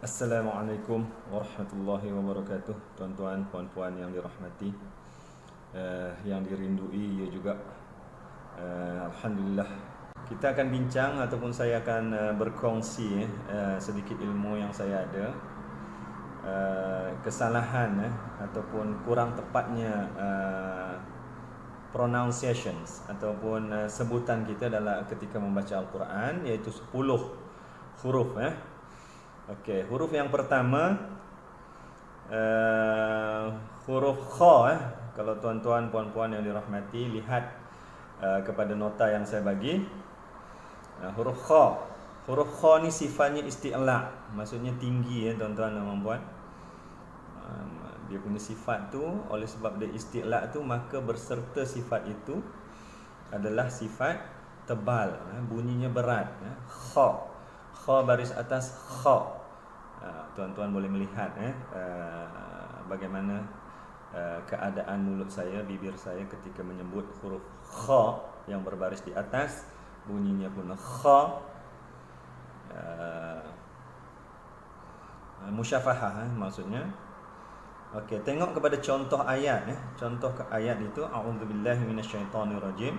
Assalamualaikum warahmatullahi wabarakatuh. Tuan-tuan, puan-puan yang dirahmati, yang dirindui ya juga. Alhamdulillah. Kita akan bincang ataupun saya akan berkongsi sedikit ilmu yang saya ada. Kesalahan ataupun kurang tepatnya pronunciations ataupun sebutan kita dalam ketika membaca Al-Quran, iaitu 10 huruf. Okey, huruf yang pertama huruf kha. Kalau tuan-tuan puan-puan yang dirahmati, lihat kepada nota yang saya bagi. Huruf kha. Huruf kha ni sifatnya isti'la, maksudnya tinggi tuan-tuan dan puan-puan. Dia punya sifat tu, oleh sebab dia isti'la tu, maka berserta sifat itu adalah sifat tebal, bunyinya berat. Kha. Kha baris atas kha. Tuan-tuan boleh melihat bagaimana keadaan mulut saya, bibir saya ketika menyebut huruf kha yang berbaris di atas, bunyinya pun kha. Musyafahah maksudnya. Okey, tengok kepada contoh ayat. Contoh ke ayat itu, a'udzubillahi minasyaitonirrajim.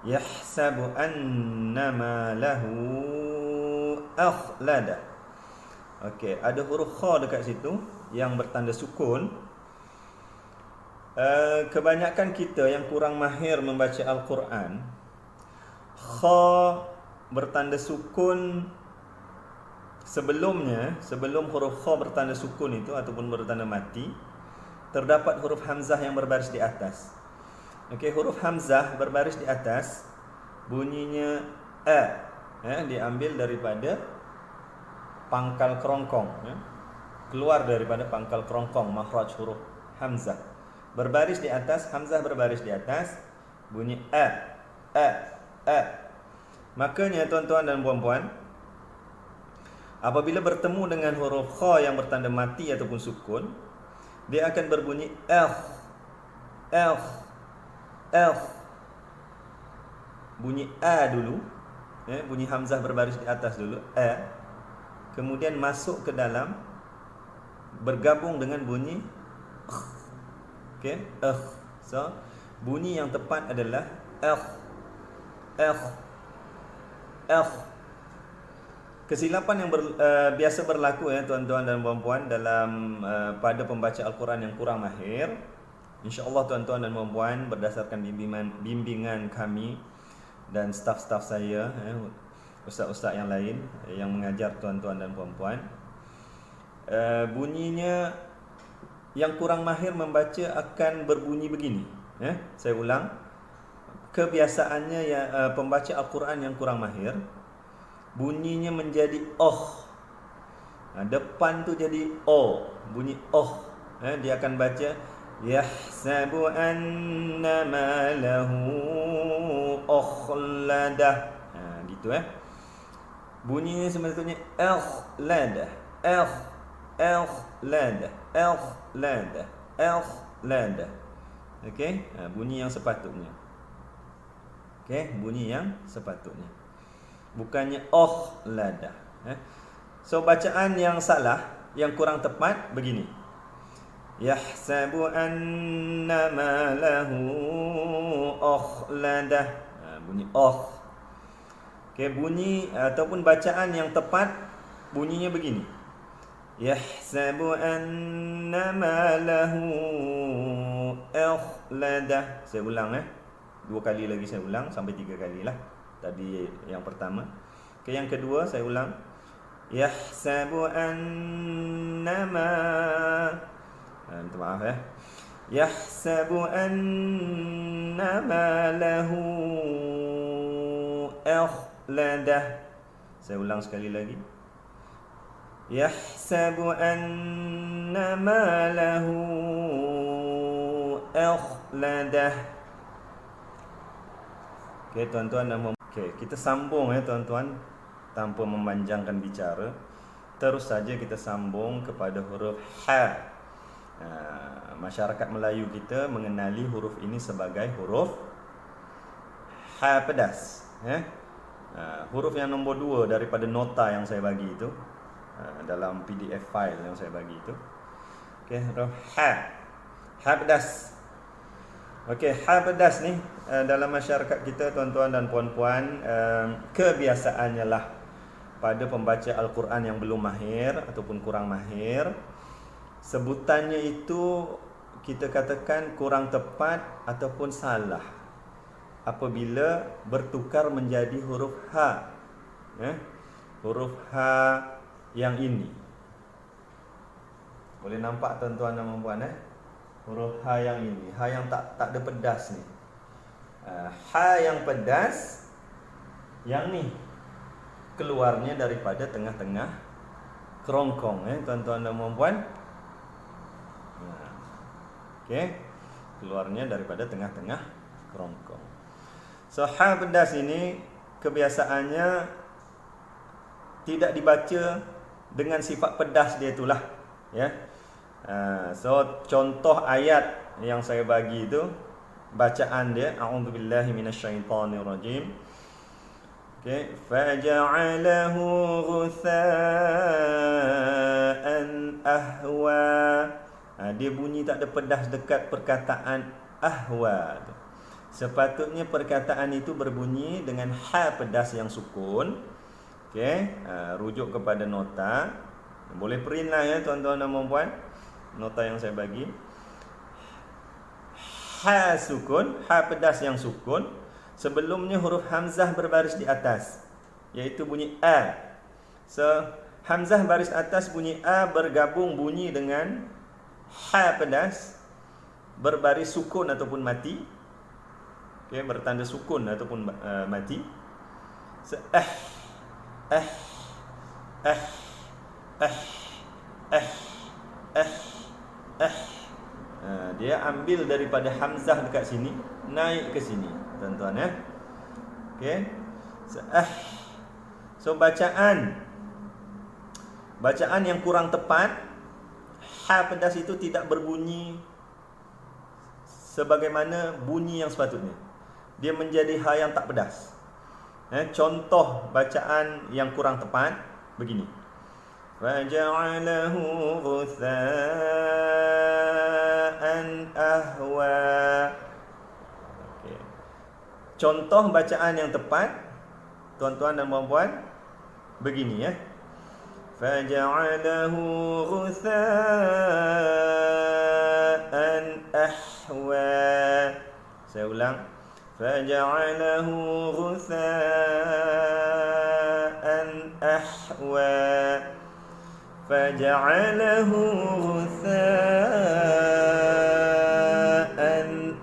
Yahsabu annama lahu akhlada. Okey, ada huruf kha dekat situ yang bertanda sukun. Kebanyakan kita yang kurang mahir membaca Al-Quran, kha bertanda sukun sebelum huruf kha bertanda sukun itu ataupun bertanda mati, terdapat huruf hamzah yang berbaris di atas. Okey, huruf hamzah berbaris di atas, bunyinya diambil daripada pangkal kerongkong, keluar daripada pangkal kerongkong, makhraj huruf hamzah berbaris di atas, hamzah berbaris di atas, bunyi Makanya tuan-tuan dan puan-puan, apabila bertemu dengan huruf kha yang bertanda mati ataupun sukun, dia akan berbunyi bunyi dulu, bunyi hamzah berbaris di atas dulu, kemudian masuk ke dalam, bergabung dengan bunyi so bunyi yang tepat adalah Kesilapan yang biasa berlaku tuan-tuan dan puan-puan dalam pada pembaca Al-Quran yang kurang mahir. InsyaAllah tuan-tuan dan puan-puan, berdasarkan bimbingan kami dan staf-staf saya, ustaz-ustaz yang lain yang mengajar tuan-tuan dan puan-puan, bunyinya yang kurang mahir membaca akan berbunyi begini. Saya ulang. Kebiasaannya pembaca Al-Quran yang kurang mahir, bunyinya menjadi depan tu jadi bunyi dia akan baca yahsabu annama lahu akhladah. Gitu bunyinya sepatutnya akhladah. Okey, bunyi yang sepatutnya. Bunyi yang sepatutnya, bukannya akhladah. So bacaan yang salah, yang kurang tepat begini. Yahsabu annama lahu akhladah. Bunyi bunyi ataupun bacaan yang tepat bunyinya begini. Yahsabu annama lahu akhladah. Saya ulang 2 kali lagi, saya ulang sampai 3 kali lah. Tadi yang pertama. Yang kedua saya ulang. Yahsabu annama, minta maaf Yahsabu annama lahu akhladah. Saya ulang sekali lagi. Yahsabu annama lahu akhladah. Tuan-tuan dan puan-puan, kita sambung tuan-tuan, tanpa memanjangkan bicara. Terus saja kita sambung kepada huruf ha. Masyarakat Melayu kita mengenali huruf ini sebagai huruf ha pedas. Huruf yang nombor 2 daripada nota yang saya bagi itu, dalam PDF file yang saya bagi itu. Okey, huruf ha pedas. Okey, ha pedas ni dalam masyarakat kita, tuan-tuan dan puan-puan, kebiasaannya lah pada pembaca Al-Quran yang belum mahir ataupun kurang mahir, sebutannya itu kita katakan kurang tepat ataupun salah apabila bertukar menjadi huruf ha. Huruf ha yang ini. Boleh nampak tuan-tuan dan puan-puan huruf ha yang ini, ha yang tak ada pedas ni. Ha yang pedas yang ni keluarnya daripada tengah-tengah kerongkong tuan-tuan dan puan-puan. Okey, keluarnya daripada tengah-tengah kerongkong. So ha pedas ini kebiasaannya tidak dibaca dengan sifat pedas dia itulah, ya. So contoh ayat yang saya bagi itu, bacaan dia, a'udzubillahi minasyaitonirrajim. Okey, faja'alahu ghutha'an ahwa. Dia bunyi tak ada pedas dekat perkataan ahwa tu. Sepatutnya perkataan itu berbunyi dengan ha pedas yang sukun. Okey, rujuk kepada nota. Boleh print lah ya tuan-tuan dan puan-puan, nota yang saya bagi. Ha sukun, ha pedas yang sukun. Sebelumnya huruf hamzah berbaris di atas, iaitu bunyi a. So hamzah baris atas bunyi a bergabung bunyi dengan ha pedas berbaris sukun ataupun mati. Okey, bertanda sukun ataupun mati. So dia ambil daripada hamzah dekat sini naik ke sini, tuan-tuan ya. Okey. So bacaan yang kurang tepat, ha pedas itu tidak berbunyi sebagaimana bunyi yang sepatutnya. Dia menjadi ha yang tak pedas. Contoh bacaan yang kurang tepat begini. Faja'alahu ghutha'an ahwa. Okey. Contoh bacaan yang tepat, tuan-tuan dan puan-puan, begini ya. Faja'alahu ghutha'an ahwa. Saya ulang. Faja'alahu ghutha'an ahwa. Faja'alahu ghutha'an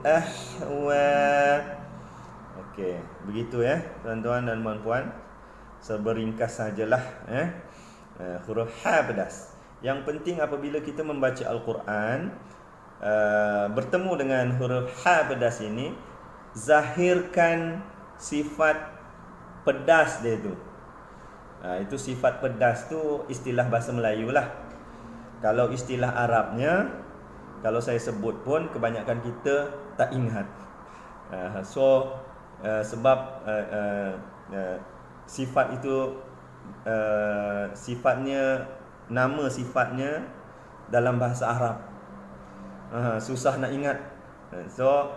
ahwa. Okey, begitu ya tuan-tuan dan puan-puan. Seberingkas sajalah huruf ha pedas. Yang penting apabila kita membaca Al-Quran, bertemu dengan huruf ha pedas ini, zahirkan sifat pedas dia tu. Itu sifat pedas tu istilah bahasa Melayu lah. Kalau istilah Arabnya, kalau saya sebut pun kebanyakan kita tak ingat. Sebab sifat itu sifatnya, nama sifatnya dalam bahasa Arab. Susah nak ingat.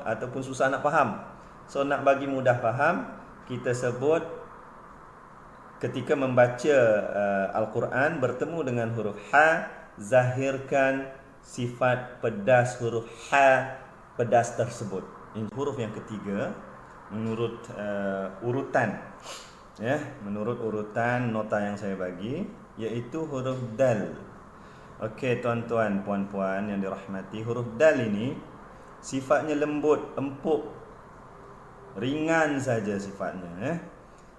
Ataupun susah nak faham. So nak bagi mudah faham, kita sebut ketika membaca Al-Quran bertemu dengan huruf ha, zahirkan sifat pedas huruf ha pedas tersebut. Ini huruf yang ketiga menurut urutan, ya, menurut urutan nota yang saya bagi, iaitu huruf dal. Okey tuan-tuan puan-puan yang dirahmati, huruf dal ini sifatnya lembut, empuk, ringan saja sifatnya.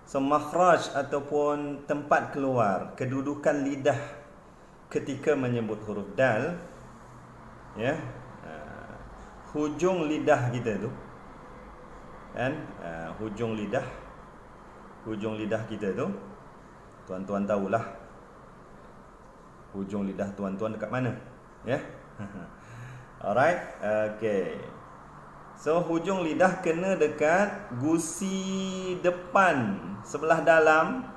So makhraj ataupun tempat keluar, kedudukan lidah ketika menyebut huruf dal, ya, hujung lidah kita tu kan, hujung lidah kita tu, tuan-tuan tahulah hujung lidah tuan-tuan dekat mana, ya. Alright, okay. So hujung lidah kena dekat gusi depan sebelah dalam,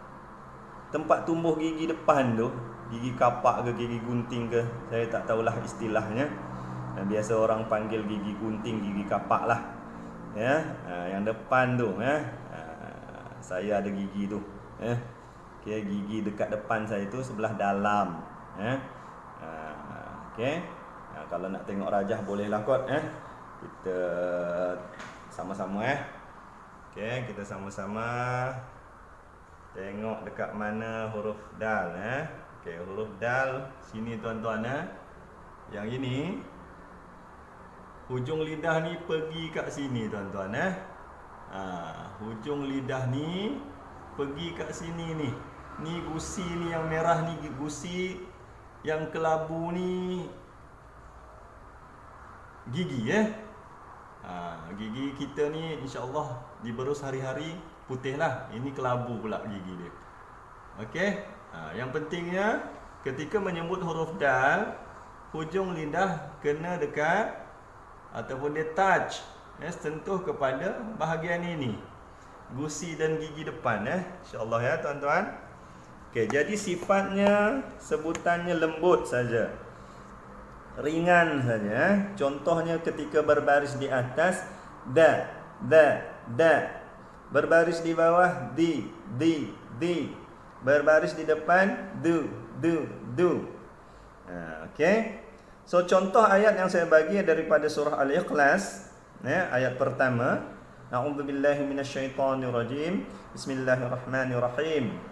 tempat tumbuh gigi depan tu, gigi kapak ke gigi gunting ke, saya tak tahulah istilahnya. Biasa orang panggil gigi gunting, gigi kapak lah. Ya, yang depan tu saya ada gigi tu. Okey, gigi dekat depan saya tu sebelah dalam. Okey. Kalau nak tengok rajah bolehlah kot. Kita sama-sama Okey, kita sama-sama tengok dekat mana huruf dal. Okey, huruf dal sini tuan-tuan. Yang ini hujung lidah ni pergi kat sini tuan-tuan. Hujung lidah ni pergi kat sini ni. Ni gusi ni yang merah ni gusi, yang kelabu ni gigi. Gigi kita ni insya-Allah diberus hari-hari putih lah. Ini kelabu pula gigi dia. Okey. Yang pentingnya ketika menyebut huruf dal, hujung lidah kena dekat ataupun dia touch, sentuh kepada bahagian ini, gusi dan gigi depan. InsyaAllah ya tuan-tuan. Okey, jadi sifatnya, sebutannya lembut saja, ringan saja. Contohnya ketika berbaris di atas da. Berbaris di bawah di. Berbaris di depan du. Okey. So contoh ayat yang saya bagi daripada surah Al-Ikhlas, ayat pertama. A'udzubillahi minasyaitonirrajim. Bismillahirrahmanirrahim.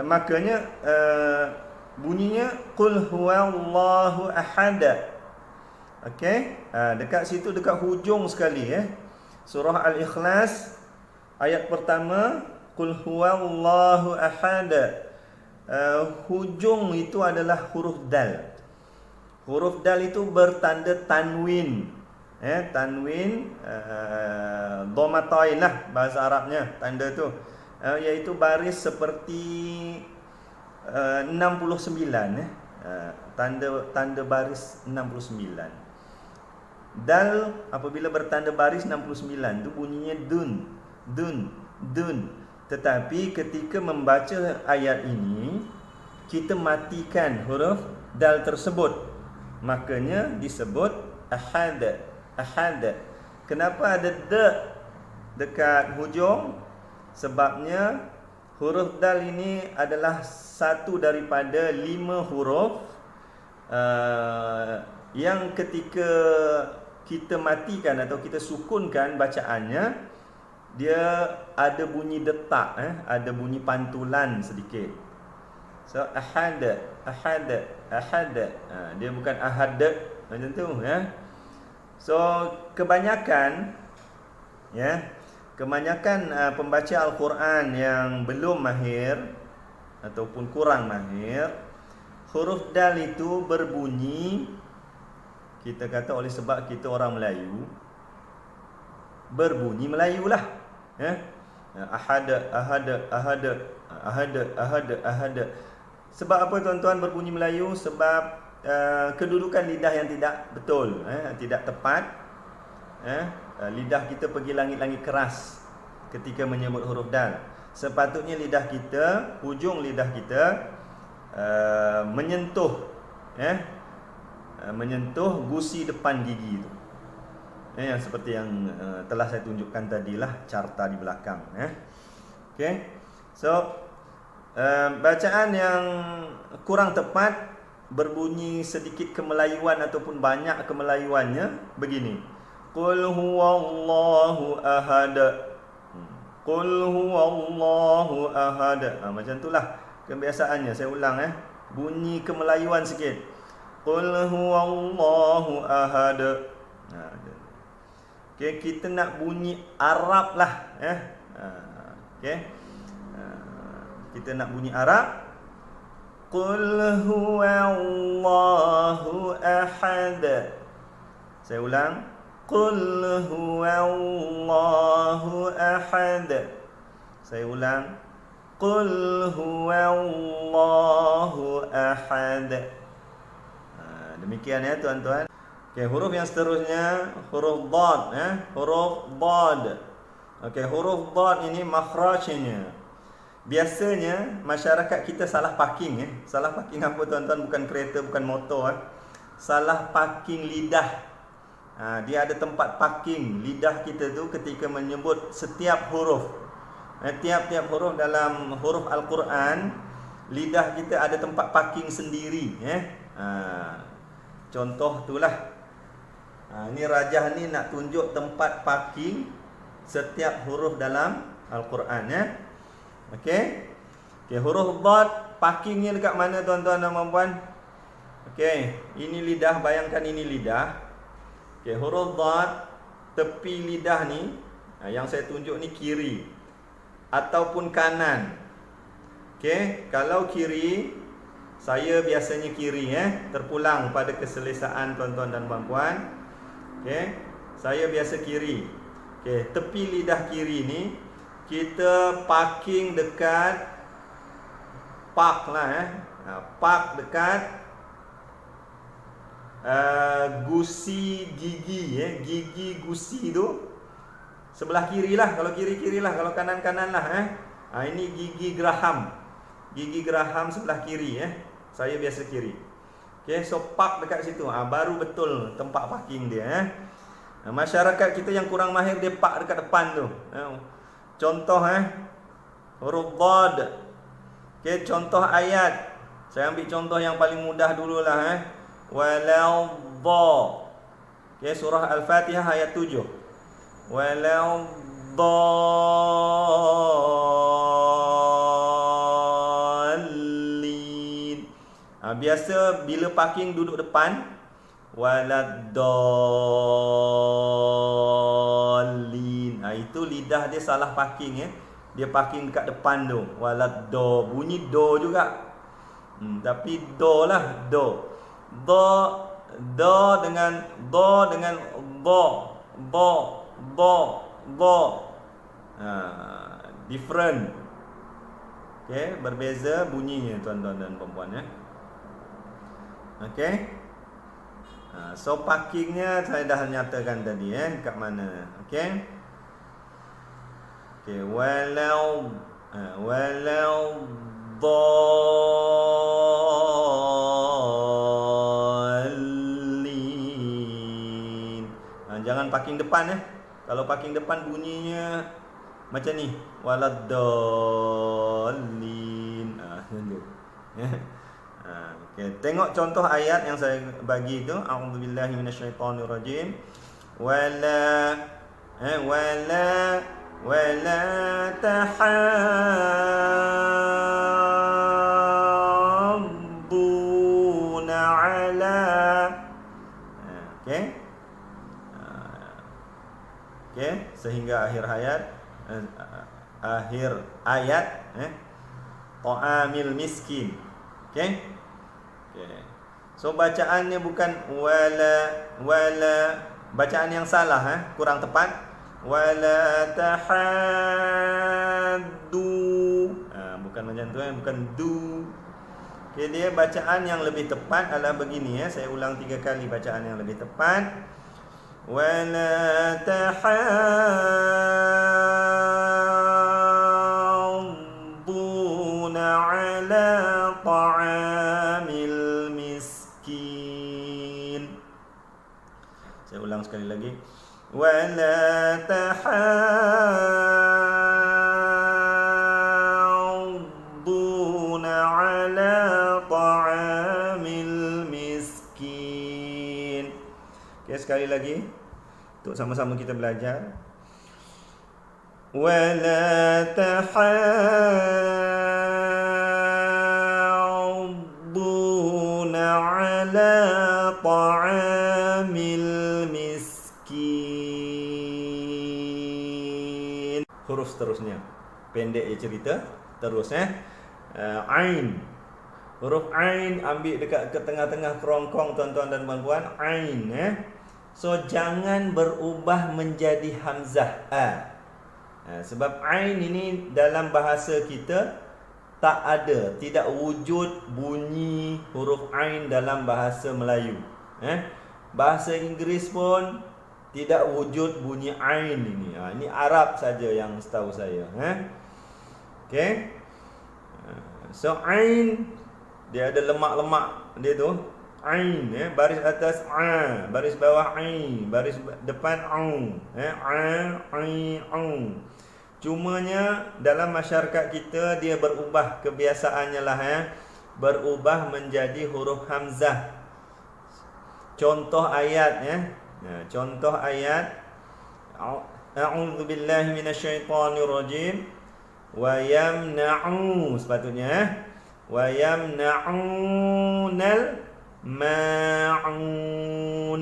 Makanya bunyinya qul huwallahu ahad. Okey, dekat situ, dekat hujung sekali surah Al-Ikhlas ayat pertama, qul huwallahu ahad. Hujung itu adalah huruf dal. Huruf dal itu bertanda tanwin. Tanwin dhammatain lah bahasa Arabnya tanda tu. Iaitu baris seperti 69. Tanda baris 69. Dal apabila bertanda baris 69 tu bunyinya dun. Tetapi ketika membaca ayat ini, kita matikan huruf dal tersebut. Makanya disebut ahad. Kenapa ada d dekat hujung? Sebabnya huruf dal ini adalah satu daripada 5 huruf yang ketika kita matikan atau kita sukunkan bacaannya, dia ada bunyi detak, ada bunyi pantulan sedikit. So ahad. Dia bukan ahad macam tu. So kebanyakan pembaca Al-Quran yang belum mahir ataupun kurang mahir, huruf dal itu berbunyi, kita kata oleh sebab kita orang Melayu, berbunyi Melayu lah. Ahad. Sebab apa tuan-tuan berbunyi Melayu? Sebab kedudukan lidah yang tidak betul, tidak tepat. Lidah kita pergi langit-langit keras ketika menyebut huruf dal. Sepatutnya lidah kita, hujung lidah kita menyentuh gusi depan gigi itu. Yang seperti yang telah saya tunjukkan tadilah, carta di belakang. Okey. So bacaan yang kurang tepat, berbunyi sedikit kemelayuan ataupun banyak kemelayuannya begini. Qul huwallahu ahad. Qul huwallahu ahad. Macam itulah kebiasaannya. Saya ulang bunyi kemelayuan sikit. Qul huwallahu ahad. Okey, kita nak bunyi Arab lah. Okey. Kita nak bunyi Arab. Qul huwallahu ahad. Saya ulang. Qul huwallahu ahad. Saya ulang. Qul huwallahu ahad. Demikian tuan-tuan. Okey, huruf yang seterusnya huruf dad. Huruf dad. Okey, huruf dad ini makhrajnya. biasanya masyarakat kita salah parking Salah parking apa tuan-tuan? Bukan kereta, bukan motor Salah parking lidah. Dia ada tempat parking lidah kita tu ketika menyebut setiap huruf. Tiap-tiap huruf dalam huruf Al-Quran, lidah kita ada tempat parking sendiri. Contoh itulah. Ni Rajah ni nak tunjuk tempat parking setiap huruf dalam Al-Quran Okey. Huruf Dhad parkingnya dekat mana tuan-tuan dan puan-puan? Okey, ini lidah, bayangkan ini lidah. Okey, huruf Dhad tepi lidah ni, yang saya tunjuk ni kiri ataupun kanan. Okey, kalau kiri, saya biasanya kiri terpulang pada keselesaan tuan-tuan dan puan-puan. Okey, saya biasa kiri. Okey, tepi lidah kiri ni kita parking dekat park lah park dekat gusi gigi gigi gusi tu sebelah kiri lah. Kalau kiri-kiri lah, kalau kanan-kanan lah ini gigi geraham sebelah kiri saya biasa kiri. Okay, so park dekat situ baru betul tempat parking dia masyarakat kita yang kurang mahir, dia park dekat depan tu. Contoh huruf Dhad. Okay, contoh ayat. Saya ambil contoh yang paling mudah dululah walau dha. Okay, surah Al-Fatihah ayat 7. Walau dhalin. Biasa bila parking duduk depan, waladdallin. Itu lidah dia salah parking Dia parking dekat depan tu. Waladdo, bunyi do juga. Tapi do lah, do. Do dengan do. Different. Okay, berbeza bunyinya tuan-tuan dan puan-puan Okay. So parkingnya saya dah nyatakan tadi kat mana. Okay. Okay, walau dhalin. Jangan parking depan Kalau parking depan bunyinya macam ni, waladdallin. Okay, tengok contoh ayat yang saya bagi tu. A'udzubillahi minasyaitonirrajim. Wala tahadduna ala. Okay. Okay, sehingga akhir ayat ta'amil miskin. Okay. Okay. So bacaannya bukan wala, bacaan yang salah kurang tepat. Wala tahaddu. Bukan macam tu bukan du. Okay, dia bacaan yang lebih tepat adalah begini saya ulang 3 kali bacaan yang lebih tepat. Wala tahadduna ala ta'amil miskin. Saya ulang sekali lagi. Wala tahadduna ala ta'amil miskin. Okay, sekali lagi untuk sama-sama kita belajar. Wala tahadduna ala ta'amil miskin. Huruf seterusnya pendek je cerita. Terus Ain. Huruf Ain ambil dekat ke tengah-tengah kerongkong tuan-tuan dan puan-puan. Ain So jangan berubah menjadi hamzah sebab Ain ini dalam bahasa kita tak ada, tidak wujud bunyi huruf Ain dalam bahasa Melayu. Bahasa Inggeris pun tidak wujud bunyi Ain ini. Ini Arab saja yang setahu saya. Okay. So ain dia ada lemak-lemak dia tu. Ain baris atas a, baris bawah ain, baris depan au. Au. Cumanya dalam masyarakat kita dia berubah kebiasaannya lah berubah menjadi huruf hamzah. Contoh ayat contoh ayat a'udzu billahi minasyaitonir rajim wa yamna'u sepatutnya wa yamna'unal ma'un.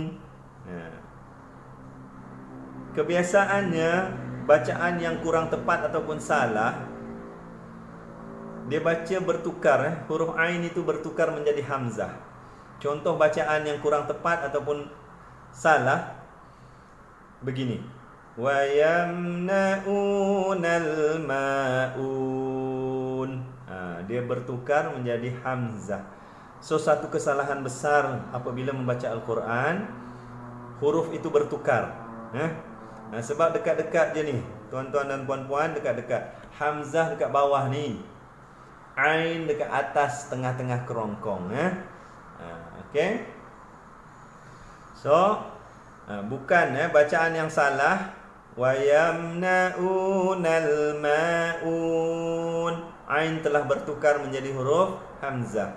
Kebiasaannya bacaan yang kurang tepat ataupun salah dia baca bertukar huruf ain itu bertukar menjadi hamzah. Contoh bacaan yang kurang tepat ataupun salah begini. Wa yamna'unal ma'un. Dia bertukar menjadi hamzah. So satu kesalahan besar apabila membaca Al-Quran, huruf itu bertukar. Sebab dekat-dekat je ni, tuan-tuan dan puan-puan, dekat-dekat. Hamzah dekat bawah ni, ain dekat atas tengah-tengah kerongkong. Okay. So bukan bacaan yang salah. Wa yamna'unal ma'un, ain telah bertukar menjadi huruf hamzah.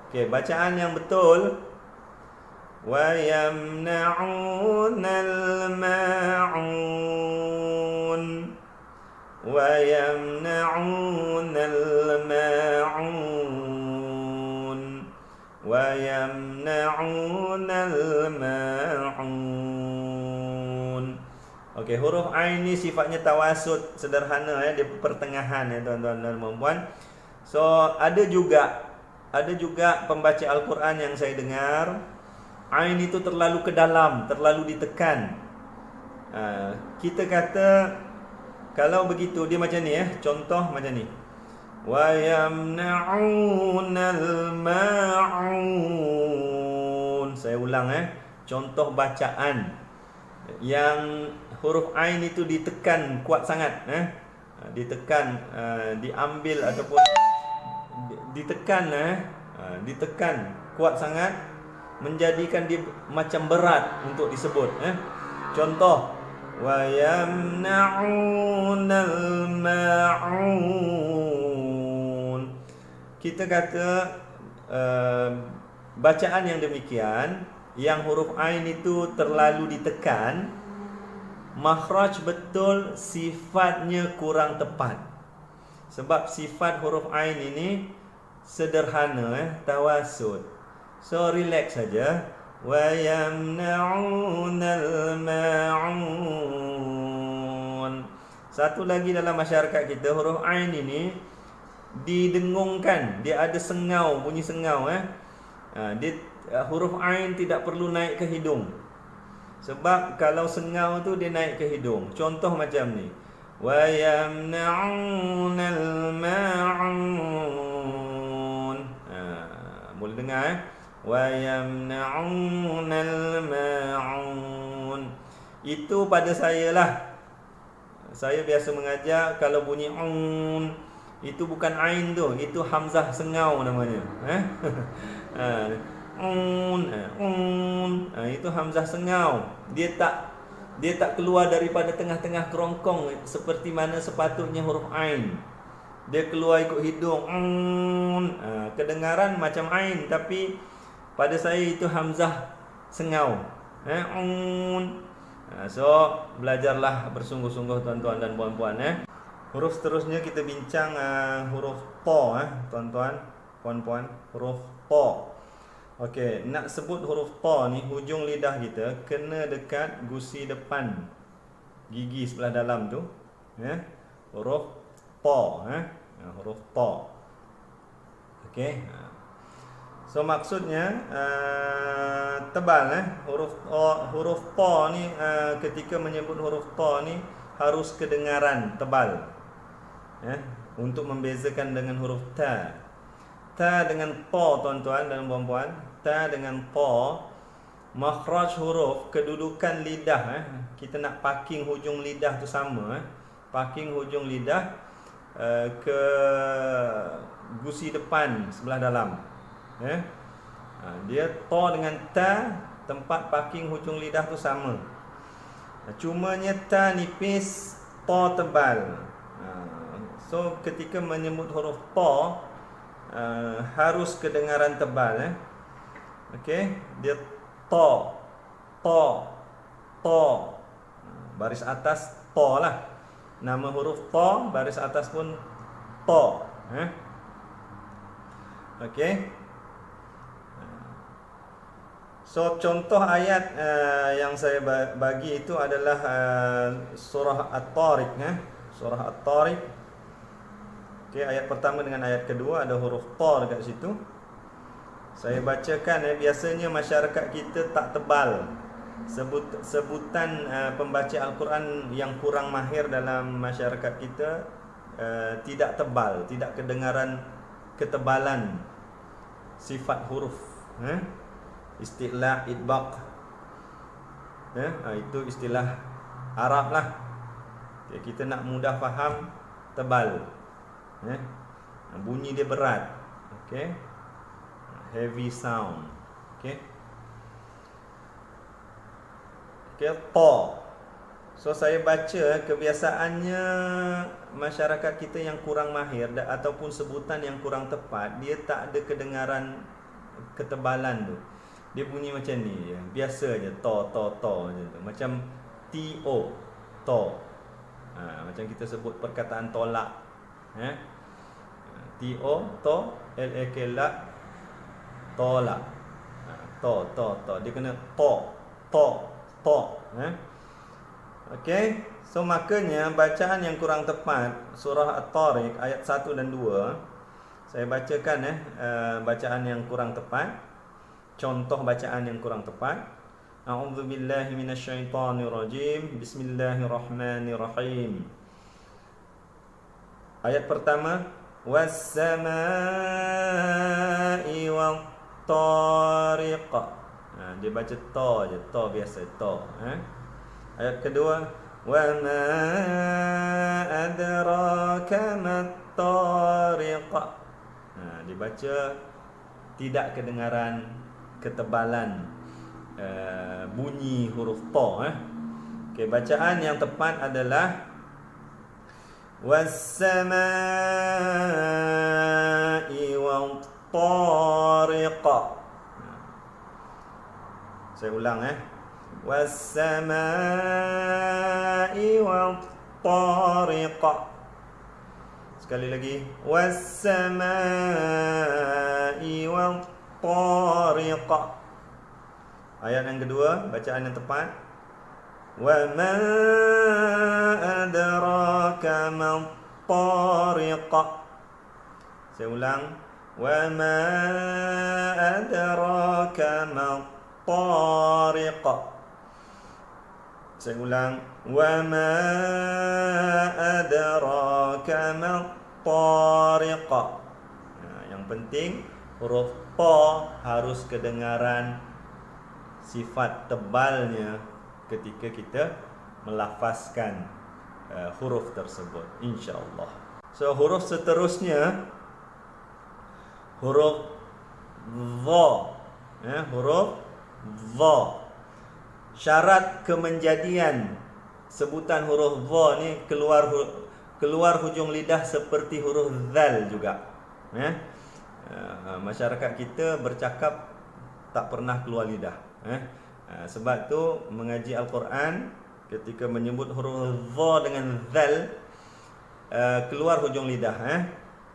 Okay, bacaan yang betul wa yamna'unal ma'un, wa yamna'unal ma'un, wa yamna'unal ma'un. Okey, huruf ain ni sifatnya tawasud, sederhana di pertengahan tuan-tuan dan puan-puan. So ada juga pembaca Al-Quran yang saya dengar ain itu terlalu ke dalam, terlalu ditekan. Kita kata kalau begitu dia macam ni contoh macam ni. Wa yamna'unal ma'un. Saya ulang contoh bacaan yang huruf ain itu ditekan kuat sangat ditekan, diambil ataupun ditekan kuat sangat, menjadikan dia macam berat untuk disebut. Contoh wa yamna'unal ma'un. Kita kata bacaan yang demikian, yang huruf ain itu terlalu ditekan, makhraj betul sifatnya kurang tepat. Sebab sifat huruf ain ini sederhana, tawasud. So relax saja. Wa yamna'unal ma'un. Satu lagi dalam masyarakat kita, huruf ain ini didengungkan, dia ada sengau, bunyi sengau huruf ain tidak perlu naik ke hidung. Sebab kalau sengau tu dia naik ke hidung. Contoh macam ni. Wa yamna'unal ma'un. Boleh dengar Wa yamna'unal ma'un. Itu pada saya lah. Saya biasa mengajar kalau bunyi un itu bukan ain tu, itu hamzah sengau namanya. Itu hamzah sengau. Dia tak keluar daripada tengah-tengah kerongkong seperti mana sepatutnya huruf ain. Dia keluar ikut hidung. Kedengaran macam ain, tapi pada saya itu hamzah sengau. So belajarlah bersungguh-sungguh tuan-tuan dan puan-puan. Huruf seterusnya kita bincang huruf ta, tuan-tuan, puan-puan, huruf ta. Okey, nak sebut huruf ta ni, hujung lidah kita kena dekat gusi depan gigi sebelah dalam tu, huruf ta, huruf ta. Okey. So maksudnya tebal huruf ta ni, ketika menyebut huruf ta ni harus kedengaran tebal. Untuk membezakan dengan huruf ta. Ta dengan ta, tuan-tuan dan puan-puan, ta dengan ta, makhraj huruf, kedudukan lidah, kita nak parking hujung lidah tu sama, parking hujung lidah, ke gusi depan sebelah dalam. Dia to dengan ta, tempat parking hujung lidah tu sama. Cumanya ta nipis, to tebal. So ketika menyebut huruf to, harus kedengaran tebal. Okey, dia to, to, to. Baris atas to lah. Nama huruf to, baris atas pun to. Okey. So contoh ayat yang saya bagi itu adalah surah At-Tariq. Surah At-Tariq. Okey, ayat pertama dengan ayat kedua ada huruf ta dekat situ. Saya bacakan. Biasanya masyarakat kita tak tebal. Sebutan pembaca Al-Quran yang kurang mahir dalam masyarakat kita tidak tebal, tidak kedengaran ketebalan sifat huruf. Istilah idbaq. Itu istilah Arab lah. Kita nak mudah faham, tebal. Bunyi dia berat. Okay. Heavy sound. Okay. Okay, to. So saya baca, kebiasaannya masyarakat kita yang kurang mahir ataupun sebutan yang kurang tepat, dia tak ada kedengaran ketebalan tu. Dia bunyi macam ni je. Biasa je, to je tu. Macam to, to. Macam kita sebut perkataan tolak. To, lak, lak, tolak. To. Dia kena to. Okey. So makanya bacaan yang kurang tepat surah At-Tariq ayat 1 dan 2, saya bacakan bacaan yang kurang tepat. Contoh bacaan yang kurang tepat. A'udzubillahi minasyaitonirrajim. Bismillahirrahmanirrahim. Ayat pertama, was-samaa'i wat-tariq. Dia baca to je, to biasa, to. Ayat kedua, wa ma adraka mat-tariq. Dia baca tidak kedengaran ketebalan bunyi huruf to. Okey, bacaan yang tepat adalah was-samaa'i wat-tariq. Saya ulang was-samaa'i wat-tariq. Sekali lagi, was-samaa'i wat-tariq. Ayat yang kedua, bacaan yang tepat, wa ma adraka mat-tariq. Saya ulang, wa ma adraka mat-tariq. Saya ulang, wa ma adraka mat-tariq. Yang penting huruf to harus kedengaran sifat tebalnya ketika kita melafazkan huruf tersebut, insya-Allah. So huruf seterusnya huruf dha. Huruf dha. Syarat kemenjadian sebutan huruf dha ni keluar hujung lidah seperti huruf zal juga. Masyarakat kita bercakap tak pernah keluar lidah. Sebab tu mengaji Al-Quran, ketika menyebut huruf dha dengan zal, keluar hujung lidah.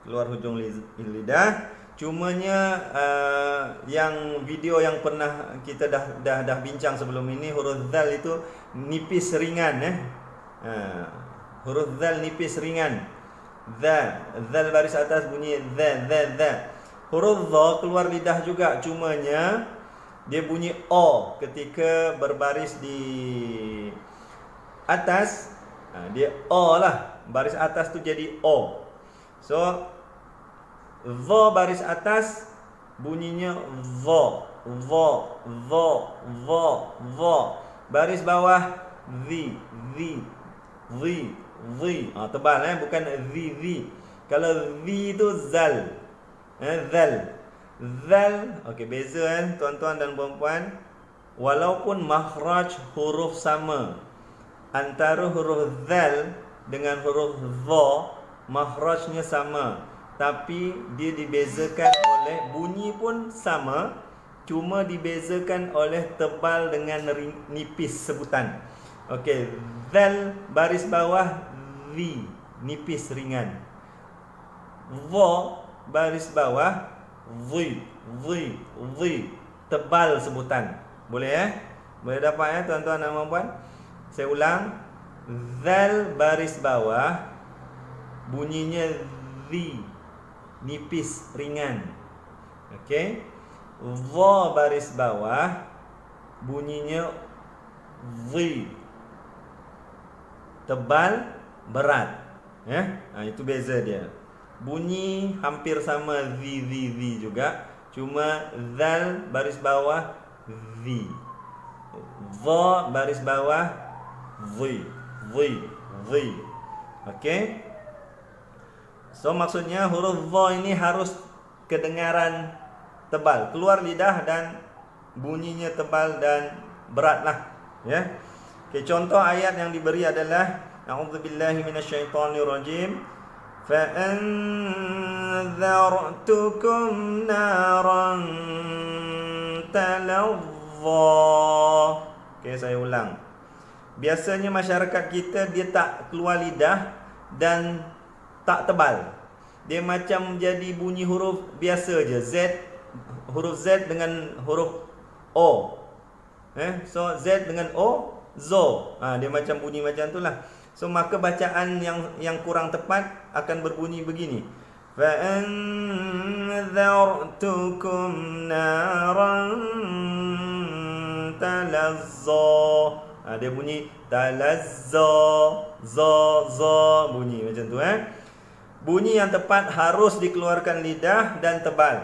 Keluar hujung lidah. Cumanya yang video yang pernah kita dah bincang sebelum ini, huruf zal itu nipis ringan. Huruf zal nipis ringan. Zal baris atas bunyi za. Huruf dha keluar lidah juga, cumanya dia bunyi o ketika berbaris di atas. Dia o lah, baris atas tu jadi o. So dha baris atas bunyinya dha. Baris bawah zi. Zi. Tebal bukan zi. Kalau zi tu zal. Zal. Zal. Okey, beza tuan-tuan dan puan-puan. Walaupun makhraj huruf sama antara huruf zal dengan huruf dha, makhrajnya sama, tapi dia dibezakan oleh bunyi pun sama, cuma dibezakan oleh tebal dengan nipis sebutan. Okey, zal baris bawah zi, nipis ringan. Dha baris bawah zi, tebal sebutan. Boleh Boleh dapat tuan-tuan dan puan-puan? Saya ulang. Zal baris bawah bunyinya zi, nipis ringan. Okey. Dha baris bawah bunyinya zi, tebal, berat. Itu beza dia. Bunyi hampir sama zi juga, cuma zal baris bawah zi, dha baris bawah zi. Okey. So maksudnya huruf dha ini harus kedengaran tebal, keluar lidah dan bunyinya tebal dan beratlah, Okey, contoh ayat yang diberi adalah a'udzubillahi minasyaitonirrajim. فَأَنذَرْتُكُمْ نَارًا تَلَظَّى. Okey, saya ulang. Biasanya masyarakat kita dia tak keluar lidah dan tak tebal. Dia macam jadi bunyi huruf biasa je. Huruf Z dengan huruf O. So Z dengan O, zo. Dia macam bunyi macam itulah. So maka bacaan yang kurang tepat akan berbunyi begini. فَأَنذَرْتُكُمْ نَارًا تَلَظَّى. Dia bunyi talazza, za bunyi macam tu. Bunyi yang tepat harus dikeluarkan lidah dan tebal.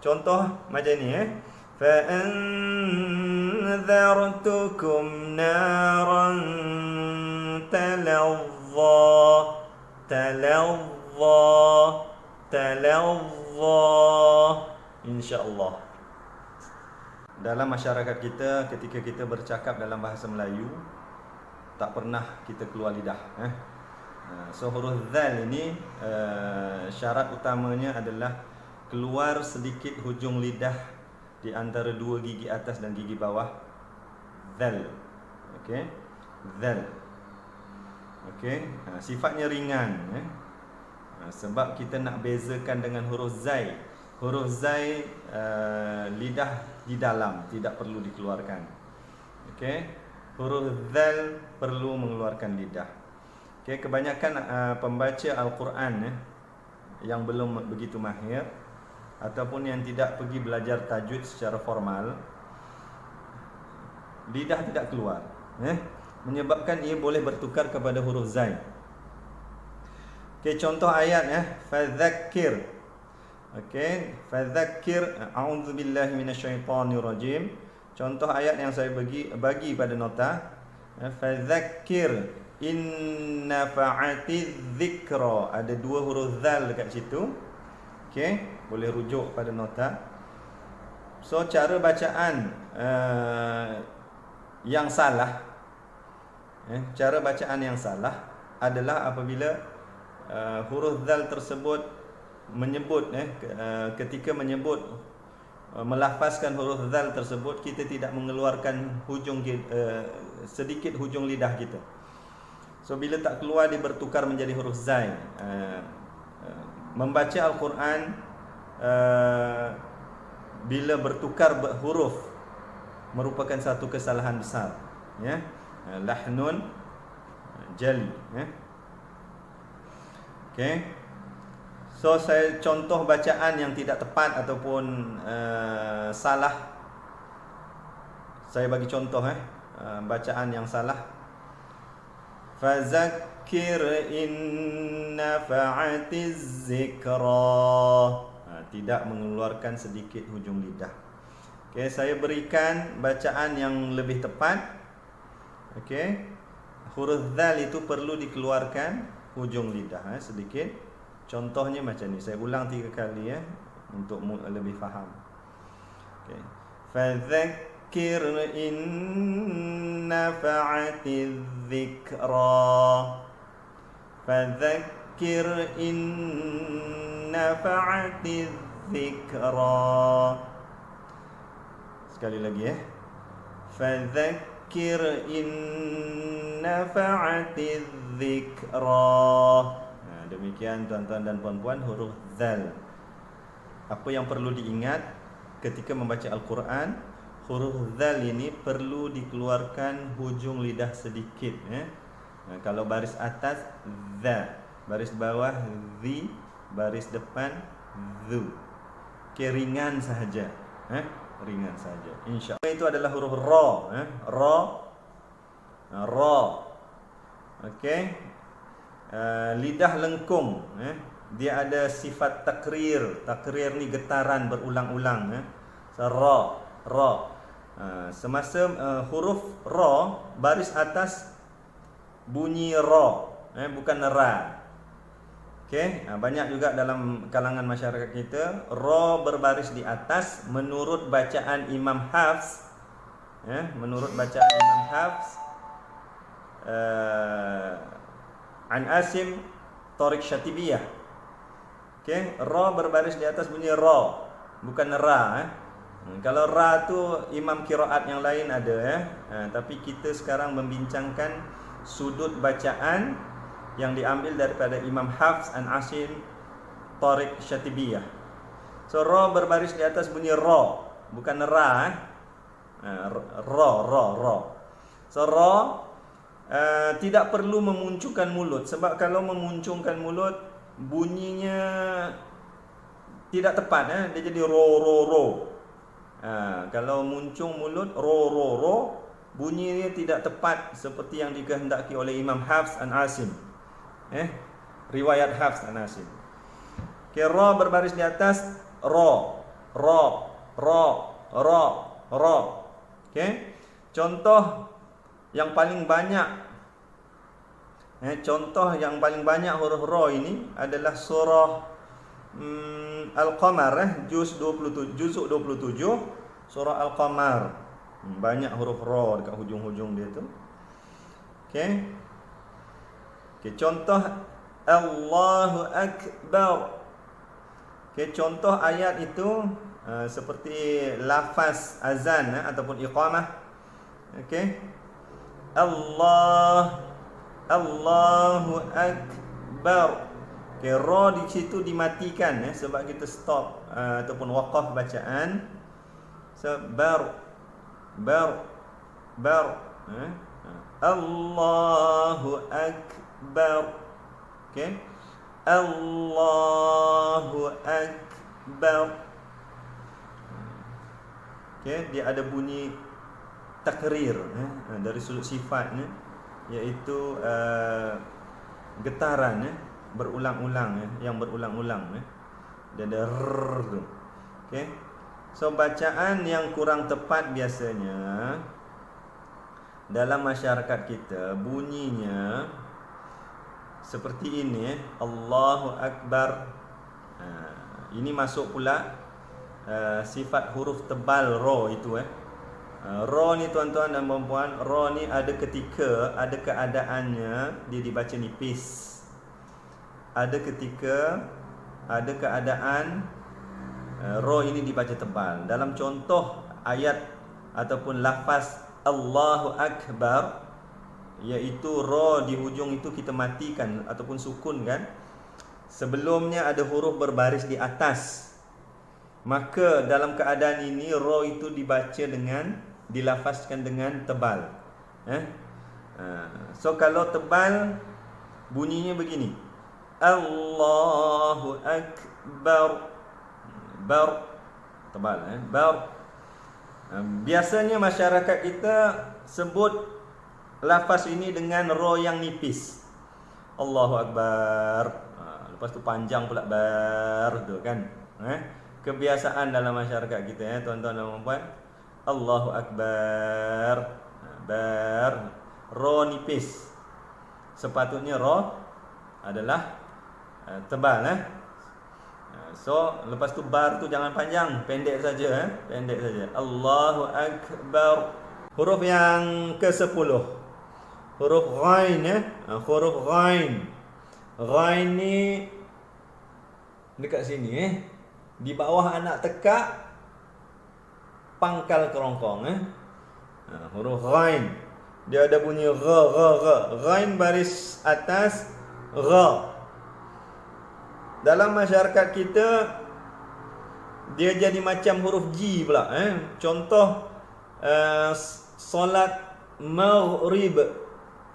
Contoh macam ni. فَأَنذَرْتُكُمْ نَارًا تَلَظَّى. InsyaAllah. Dalam masyarakat kita, ketika kita bercakap dalam bahasa Melayu, tak pernah kita keluar lidah. So huruf zal ini syarat utamanya adalah keluar sedikit hujung lidah di antara dua gigi atas dan gigi bawah. Zal. Okey. Zal. Okey. Sifatnya ringan. Sebab kita nak bezakan dengan huruf zai. Huruf zai lidah di dalam, tidak perlu dikeluarkan. Okey. Huruf zal perlu mengeluarkan lidah. Okey, kebanyakan pembaca Al-Quran yang belum begitu mahir ataupun yang tidak pergi belajar tajwid secara formal, lidah tidak keluar, menyebabkan ia boleh bertukar kepada huruf zai. Okey, contoh ayat fadzakkir. Okey, fadzakkir, a'udzubillahi minasyaitonirrajim. Contoh ayat yang saya bagi pada nota, fadzakkir inna fa'atiz dzikra. Ada dua huruf zal dekat situ. Okey, boleh rujuk pada nota. So cara bacaan yang salah, cara bacaan yang salah adalah apabila huruf zal tersebut menyebut ketika menyebut melafazkan huruf zal tersebut, kita tidak mengeluarkan hujung sedikit hujung lidah kita. So bila tak keluar, dia bertukar menjadi huruf zai. Membaca Al-Quran bila bertukar huruf merupakan satu kesalahan besar, lahnun jali. Okey. So saya contoh bacaan yang tidak tepat ataupun salah. Saya bagi contoh bacaan yang salah. Fazakir inna fa'atiz zikra. Tidak mengeluarkan sedikit hujung lidah. Okey, saya berikan bacaan yang lebih tepat. Okey. huruf zal itu perlu dikeluarkan hujung lidah sedikit. Contohnya macam ni. Saya ulang 3 kali untuk lebih faham. Okey. Fadzakir in nafa'atiz dzikra. Fadzakir in nafa'atiz dzikra. Sekali lagi Fadzakir in nafa'atiz dzikra. Demikian tuan-tuan dan puan-puan huruf zal. Apa yang perlu diingat ketika membaca Al-Quran, huruf zal ini perlu dikeluarkan hujung lidah sedikit. Kalau baris atas za, baris bawah zi, baris depan zu. Ringan sahaja. Ringan saja. Insya-Allah itu adalah huruf ra. Ra. Ra. Okey. Lidah lengkung, dia ada sifat takrir. Takrir ni getaran berulang-ulang. Ra, ra. Semasa huruf ra, baris atas bunyi ra, bukan ra. Okey, banyak juga dalam kalangan masyarakat kita ra berbaris di atas menurut bacaan Imam Hafs. Menurut bacaan Imam Hafs, An Asim Tariq Syatibiyah. Okey, ra berbaris di atas bunyi ra, bukan ra. Kalau ra tu imam qiraat yang lain ada tapi kita sekarang membincangkan sudut bacaan yang diambil daripada Imam Hafs An Asim Tariq Syatibiyah. So ra berbaris di atas bunyi ra, bukan ra. Ra. So ra tidak perlu memunculkan mulut, sebab kalau memunculkan mulut bunyinya tidak tepat. Dia jadi ro. Kalau muncul mulut ro, bunyinya tidak tepat seperti yang dikehendaki oleh Imam Hafs An Asim. Riwayat Hafs An Asim. Ra berbaris di atas ra. Okey. Contoh yang paling banyak huruf ra ini adalah surah Al-Qamar, juz 27, surah Al-Qamar. Banyak huruf ra dekat hujung-hujung dia tu. Okey. Contoh Allahu Akbar. Okey, contoh ayat itu seperti lafaz azan ataupun iqamah. Okey. Allahu Akbar. Okay, ra di situ dimatikan sebab kita stop ataupun waqaf bacaan. So bar. Allahu Akbar. Okay. Allahu Akbar. Okay, dia ada bunyi takrir dari sudut sifatnya, iaitu getaran berulang-ulang yang berulang-ulang. Dia ada r tu. Okey. So bacaan yang kurang tepat biasanya dalam masyarakat kita bunyinya seperti ini, Allahu Akbar. Ini masuk pula sifat huruf tebal ra itu. Ra ni tuan-tuan dan puan-puan, ra ni ada ketika, ada keadaannya dia dibaca nipis. Ada ketika, ada keadaan ra ini dibaca tebal. Dalam contoh ayat ataupun lafaz Allahu Akbar, iaitu ra di hujung itu kita matikan ataupun sukun kan. Sebelumnya ada huruf berbaris di atas. Maka dalam keadaan ini ra itu dibaca dengan, dilafazkan dengan tebal. So kalau tebal bunyinya begini, Allahu Akbar. Bar tebal, bar. Biasanya masyarakat kita sebut lafaz ini dengan ra yang nipis, Allahu Akbar. Lepas tu panjang pula bar tu kan. Kebiasaan dalam masyarakat kita tuan-tuan dan puan-puan, Allahu Akbar, bar, ra nipis. sepatutnya ra adalah tebal So lepas tu bar tu jangan panjang, pendek saja pendek saja. Allahu akbar. Huruf yang ke-10, huruf ghain huruf ghain. Ghain ni dekat sini di bawah anak tekak pangkal kerongkong huruf ghain. Dia ada bunyi gha gha gha. Ghain baris atas gha. Dalam masyarakat kita dia jadi macam huruf G pula Contoh solat maghrib.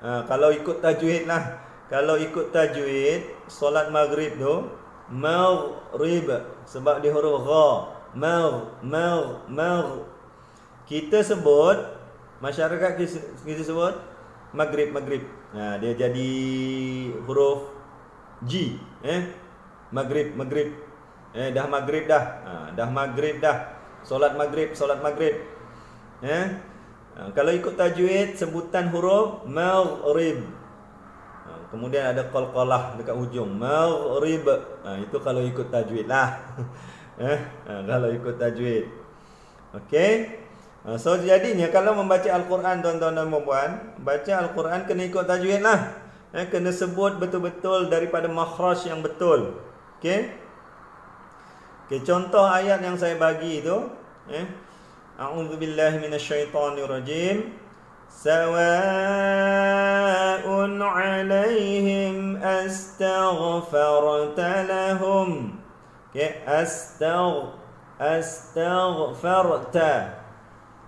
Kalau ikut tajwid lah. Kalau ikut tajwid, solat maghrib tu maghrib sebab dia huruf gha. Mag. Kita sebut, masyarakat kita sebut maghrib. Dia jadi huruf G Maghrib. Dah maghrib dah. Dah maghrib dah. Solat maghrib. Kalau ikut tajwid, sebutan huruf maghrib. Kemudian ada qalqalah dekat hujung. Maghrib. Itu kalau ikut tajwid lah. Kalau ikut tajwid. Okey. So jadinya kalau membaca Al-Quran, tuan-tuan dan puan-puan, baca Al-Quran kena ikut tajwid lah. Kena sebut betul-betul daripada makhraj yang betul. Okey. Contoh ayat yang saya bagi itu A'udzubillahi minasyaitonirrajim. Sawa'un 'alaihim astaghfarta lahum. Okey, astaghfarta.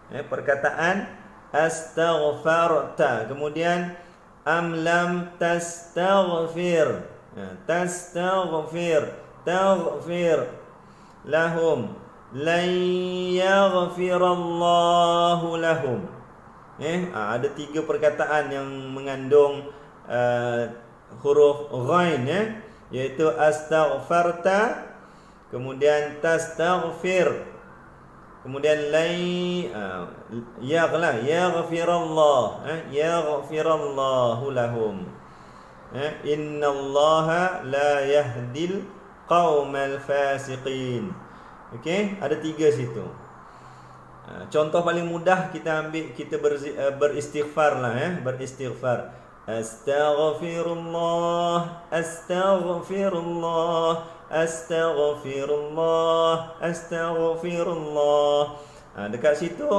Perkataan astaghfarta. Kemudian am lam tastaghfir. Taghfir lahum lan yaghfirallahu lahum. Ada 3 perkataan yang mengandung huruf ghain iaitu astaghfarta, kemudian tastaghfir, kemudian yaghfirallahu lahum. Innallaha la yahdil qaumal fasiqin. Okey, ada 3 situ. Contoh paling mudah kita ambil, kita beristighfar lah beristighfar. Astaghfirullah. Dekat situ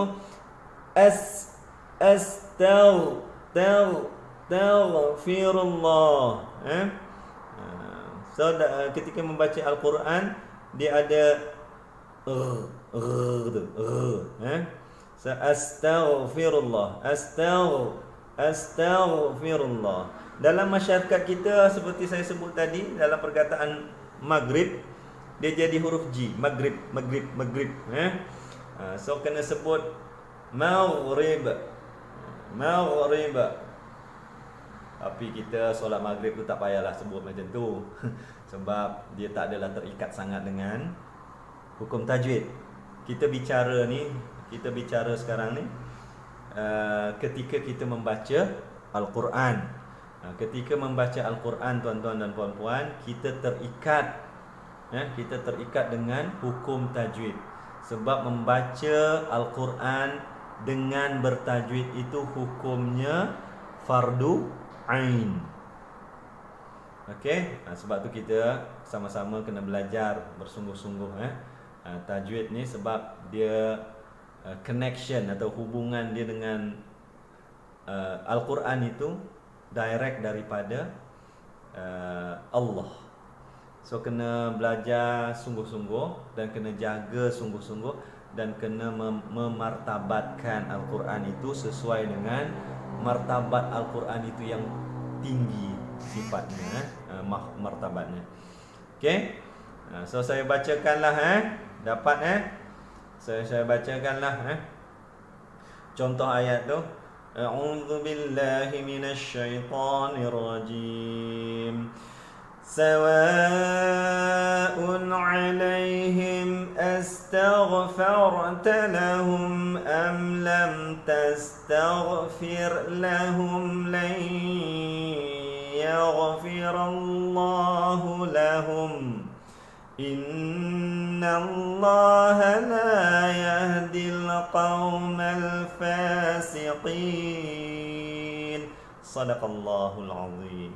astaghfirullah. So ketika membaca Al-Quran dia ada so astaghfirullah. Astaghfirullah. Dalam masyarakat kita seperti saya sebut tadi, dalam perkataan maghrib dia jadi huruf G. Maghrib. So kena sebut maghrib. Tapi kita solat maghrib tu tak payahlah sebut macam tu. Sebab dia tak adalah terikat sangat dengan hukum tajwid. Kita bicara sekarang ni ketika kita membaca Al-Quran. Ketika membaca Al-Quran, tuan-tuan dan puan-puan, kita terikat dengan hukum tajwid. Sebab membaca Al-Quran dengan bertajwid itu hukumnya fardu ain. Okey, sebab tu kita sama-sama kena belajar bersungguh-sungguh tajwid ni, sebab dia connection atau hubungan dia dengan Al-Quran itu direct daripada Allah. So kena belajar sungguh-sungguh dan kena jaga sungguh-sungguh dan kena memartabatkan Al-Quran itu sesuai dengan martabat Al-Quran itu yang tinggi sifatnya, martabatnya. Okey. So saya bacakanlah dapat saya bacakanlah contoh ayat tu. A'udzu billahi minasyaitonir rajim. Sawa'un 'alaihim astaghfarta lahum am lam tastaghfir lahum lan يغفر الله لهم إن الله لا يهدي القوم الفاسقين. صدق الله العظيم.